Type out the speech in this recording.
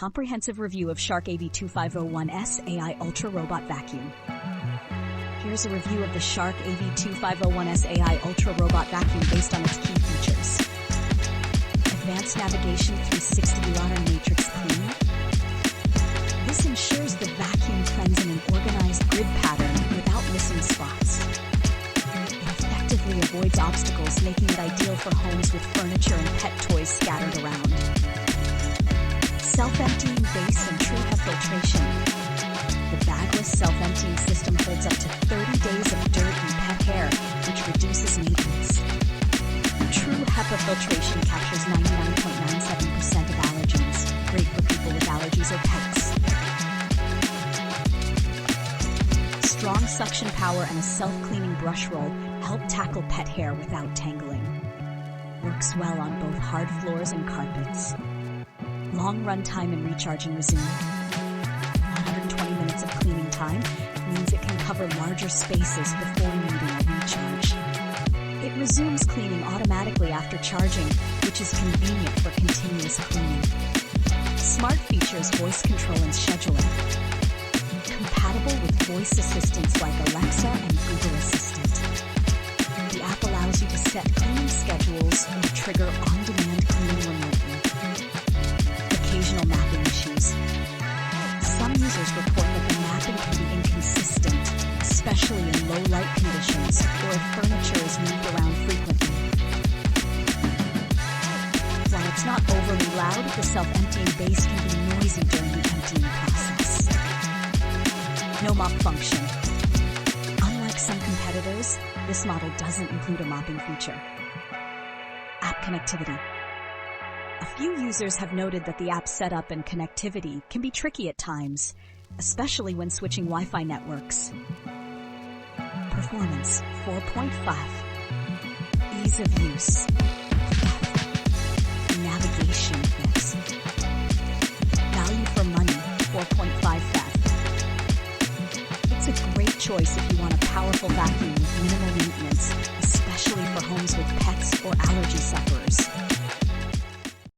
comprehensive review of Shark AV2501S AI Ultra Robot Vacuum. Here's a review of the Shark AV2501S AI Ultra Robot Vacuum based on its key features. Advanced navigation 360 LiDAR matrix clean. This ensures the vacuum cleans in an organized grid pattern without missing spots. It effectively avoids obstacles, making it ideal for homes with furniture and pet toys scattered around. Self-emptying base and true HEPA filtration. The Bagless self-emptying system holds up to 30 days of dirt and pet hair, which reduces maintenance. True HEPA filtration captures 99.97% of allergens, great for people with allergies or pets. Strong suction power and a self-cleaning brush roll help tackle pet hair without tangling. Works well on both hard floors and carpets. Long runtime and recharging resume. 120 minutes of cleaning time means it can cover larger spaces before needing a recharge. It resumes cleaning automatically after charging, which is convenient for continuous cleaning. Smart features voice control and scheduling. Compatible with voice assistants like Alexa and Google Assistant. The app allows you to set cleaning schedules or trigger on-demand cleaning remotely. Occasional mapping issues. Some users report that the mapping can be inconsistent, especially in low light conditions or if furniture is moved around frequently. While it's not overly loud, the self-emptying base can be noisy during the emptying process. No mop function. Unlike some competitors, this model doesn't include a mopping feature. App connectivity. A few users have noted that the app setup and connectivity can be tricky at times, especially when switching Wi-Fi networks. Performance 4.5. Ease of use. Navigation fix. Value for money 4.5 FAV. It's a great choice if you want a powerful vacuum with minimal maintenance, especially for homes with pets or allergy sufferers.